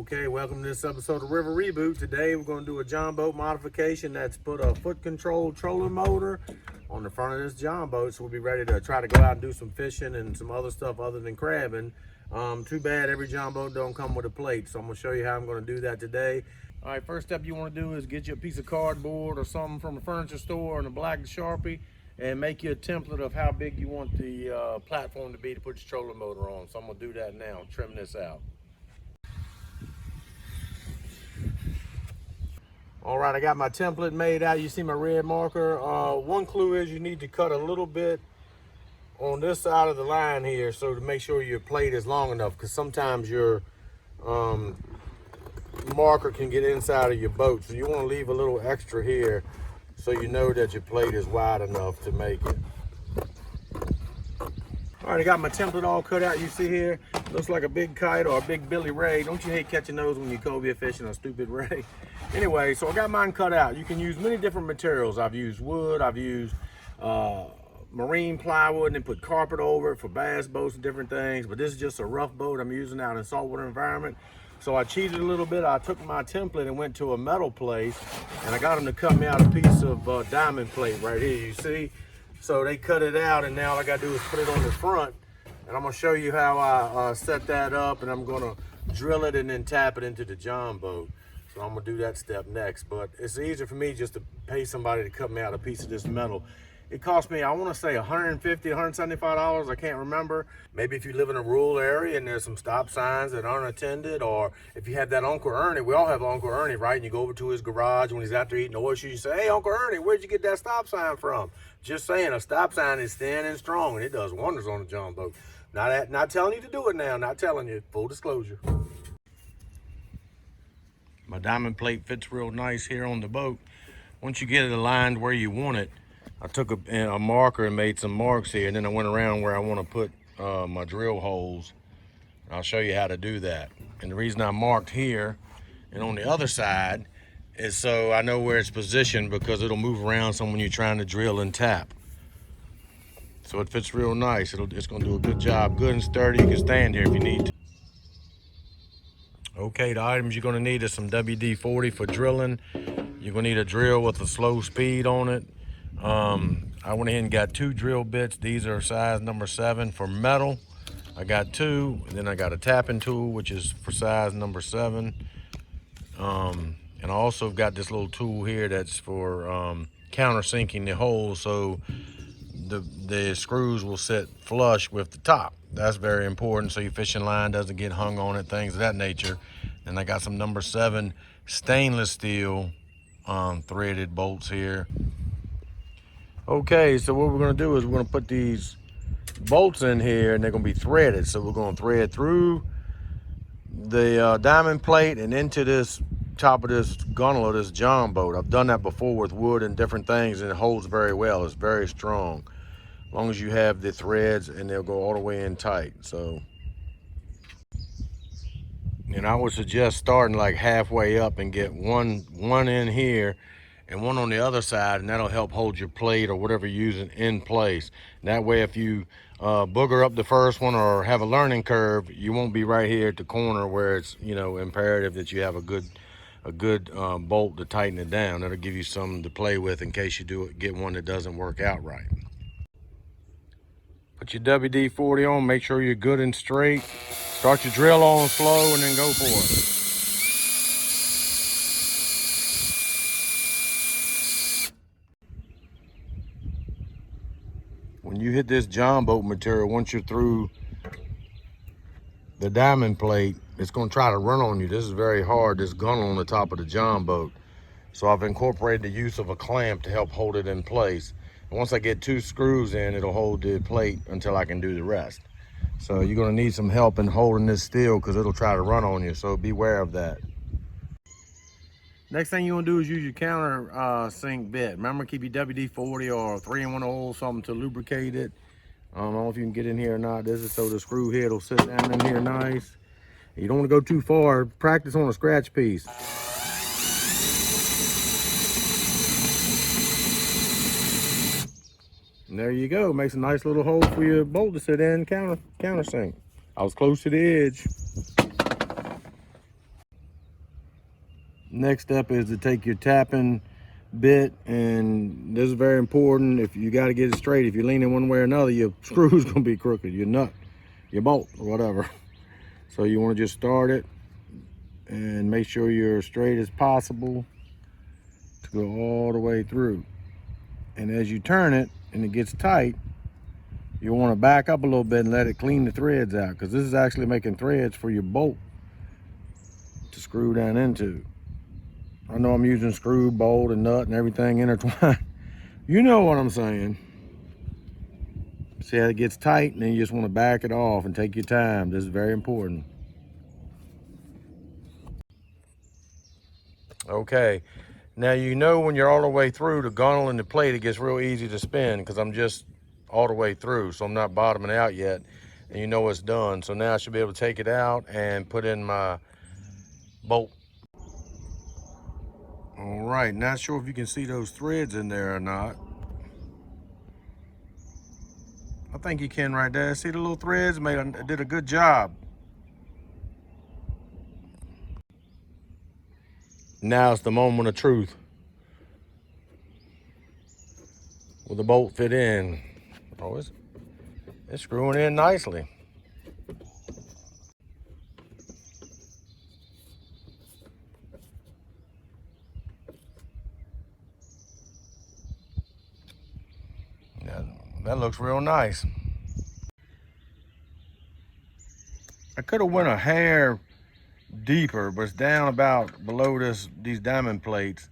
Okay, welcome to this episode of River Reboot. Today we're going to do a Jon Boat modification that's put a foot control trolling motor on the front of this Jon Boat, so we'll be ready to try to go out and do some fishing and some other stuff other than crabbing. Too bad every Jon Boat don't come with a plate, so I'm going to show you how I'm going to do that today. All right, first step you want to do is get you a piece of cardboard or something from a furniture store and a black Sharpie and make you a template of how big you want the platform to be to put your trolling motor on. So I'm going to do that now, trim this out. All right, I got my template made out. You see my red marker. One clue is you need to cut a little bit on this side of the line here, so to make sure your plate is long enough, because sometimes your marker can get inside of your boat. So you want to leave a little extra here so you know that your plate is wide enough to make it. All right, I got my template all cut out. You see here, looks like a big kite or a big Billy Ray. Don't you hate catching those when you cobia fishing a stupid ray? Anyway, so I got mine cut out. You can use many different materials. I've used wood, I've used marine plywood and put carpet over it for bass boats and different things. But this is just a rough boat I'm using out in saltwater environment. So I cheated a little bit. I took my template and went to a metal place, and I got them to cut me out a piece of diamond plate right here, you see? So they cut it out, and now all I gotta do is put it on the front. And I'm gonna show you how I set that up, and I'm gonna drill it and then tap it into the Jon Boat. So I'm gonna do that step next. But it's easier for me just to pay somebody to cut me out a piece of this metal. It cost me, I wanna say $150, $175, I can't remember. Maybe if you live in a rural area and there's some stop signs that aren't attended, or if you have that Uncle Ernie, we all have Uncle Ernie, right? And you go over to his garage when he's out there eating oysters, you say, hey, Uncle Ernie, where'd you get that stop sign from? Just saying, a stop sign is thin and strong, and it does wonders on a Jon Boat. Not telling you to do it now, not telling you, full disclosure. My diamond plate fits real nice here on the boat. Once you get it aligned where you want it, I took a marker and made some marks here, and then I went around where I want to put my drill holes. I'll show you how to do that. And the reason I marked here and on the other side is so I know where it's positioned, because it'll move around some when you're trying to drill and tap. So it fits real nice. It's gonna do a good job, good and sturdy. You can stand here if you need to. Okay, the items you're gonna need is some WD-40 for drilling. You're gonna need a drill with a slow speed on it. I went ahead and got 2 drill bits. These are size number 7 for metal. I got 2, and then I got a tapping tool, which is for size number 7. And I also got this little tool here that's for countersinking the hole, so the screws will sit flush with the top. That's very important, so your fishing line doesn't get hung on it, things of that nature. And I got some number 7 stainless steel threaded bolts here. Okay, so what we're gonna do is we're gonna put these bolts in here, and they're gonna be threaded. So we're gonna thread through the diamond plate and into this top of this gunnel of this Jon Boat. I've done that before with wood and different things, and it holds very well. It's very strong, as long as you have the threads, and they'll go all the way in tight. So, and I would suggest starting like halfway up and get one in here and one on the other side, and that'll help hold your plate or whatever you're using in place. And that way, if you booger up the first one or have a learning curve, you won't be right here at the corner where it's, you know, imperative that you have a good bolt to tighten it down. That'll give you something to play with in case you get one that doesn't work out right. Put your WD-40 on, make sure you're good and straight. Start your drill on slow and then go for it. When you hit this Jon Boat material, once you're through the diamond plate, it's going to try to run on you. This is very hard, this gunnel on the top of the Jon Boat. So I've incorporated the use of a clamp to help hold it in place. And once I get 2 screws in, it'll hold the plate until I can do the rest. So you're going to need some help in holding this still, because it'll try to run on you. So beware of that. Next thing you want to do is use your counter sink bit. Remember, keep your WD-40 or 3-in-1 oil, something to lubricate it. I don't know if you can get in here or not. This is so the screw head will sit down in here nice. You don't want to go too far. Practice on a scratch piece. And there you go. Makes a nice little hole for your bolt to sit in, countersink. I was close to the edge. Next step is to take your tapping bit, and this is very important. If you got to get it straight, if you're leaning one way or another, your screw's gonna be crooked, your nut, your bolt, or whatever. So you want to just start it and make sure you're as straight as possible to go all the way through. And as you turn it and it gets tight, you want to back up a little bit and let it clean the threads out, because this is actually making threads for your bolt to screw down into. I know I'm using screw, bolt, and nut and everything intertwined. You know what I'm saying. See how it gets tight, and then you just want to back it off and take your time. This is very important. Okay, now you know when you're all the way through the gunnel and the plate, it gets real easy to spin because I'm just all the way through, so I'm not bottoming out yet, and you know it's done. So now I should be able to take it out and put in my bolt. All right, not sure if you can see those threads in there or not. I think you can right there. See the little threads? Did a good job. Now it's the moment of truth. Will the bolt fit in? Oh, it's screwing in nicely. That looks real nice. I could have went a hair deeper, but it's down about below these diamond plates.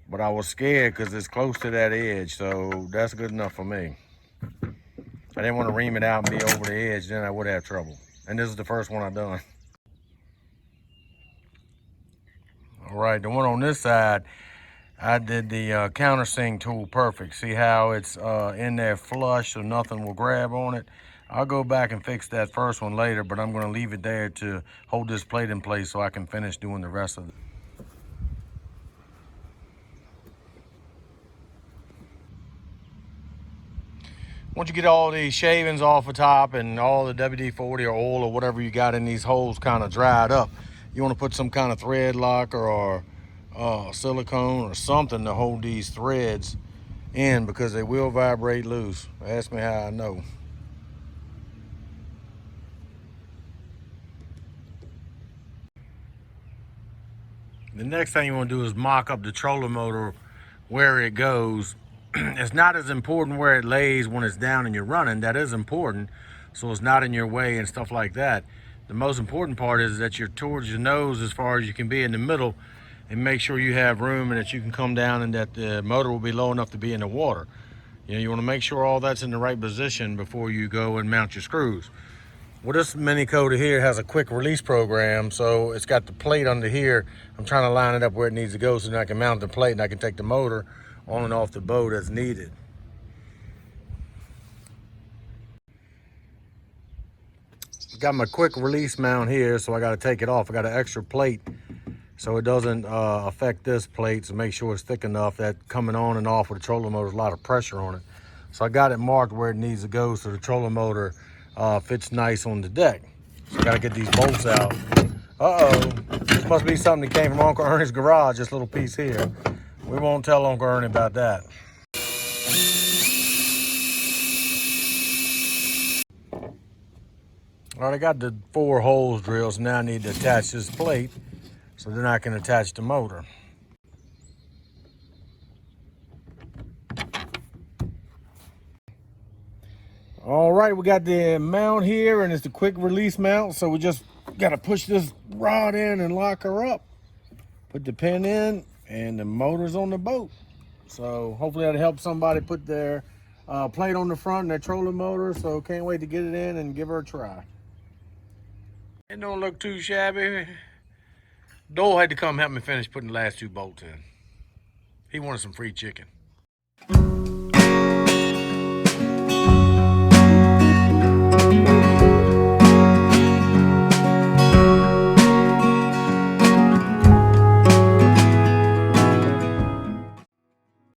But I was scared because it's close to that edge, so that's good enough for me. I didn't want to ream it out and be over the edge, then I would have trouble. And this is the first one I've done. All right, the one on this side, I did the countersink tool perfect. See how it's in there flush so nothing will grab on it? I'll go back and fix that first one later, but I'm gonna leave it there to hold this plate in place so I can finish doing the rest of it. Once you get all these shavings off the top and all the WD-40 or oil or whatever you got in these holes kind of dried up, you want to put some kind of thread locker or silicone or something to hold these threads in, because they will vibrate loose. Ask me how I know. The next thing you want to do is mock up the trolling motor where it goes. It's not as important where it lays when it's down and you're running. That is important, so it's not in your way and stuff like that. The most important part is that you're towards your nose as far as you can be in the middle, and make sure you have room and that you can come down and that the motor will be low enough to be in the water. You know, you want to make sure all that's in the right position before you go and mount your screws. Well, this mini kota here has a quick release program, so it's got the plate under here. I'm trying to line it up where it needs to go so that I can mount the plate and I can take the motor on and off the boat as needed. Got my quick release mount here, so I got to take it off. I got an extra plate so it doesn't affect this plate, so make sure it's thick enough that coming on and off with the trolling motor is a lot of pressure on it. So I got it marked where it needs to go so the trolling motor fits nice on the deck. So I got to get these bolts out. Uh-oh, this must be something that came from Uncle Ernie's garage, this little piece here. We won't tell Uncle Ernie about that. All right, I got the 4 holes drilled, so now I need to attach this plate so then I can attach the motor. All right, we got the mount here, and it's the quick release mount, so we just got to push this rod in and lock her up. Put the pin in, and the motor's on the boat. So hopefully that'll help somebody put their plate on the front and their trolling motor, so can't wait to get it in and give her a try. It don't look too shabby. Dole had to come help me finish putting the last 2 bolts in. He wanted some free chicken.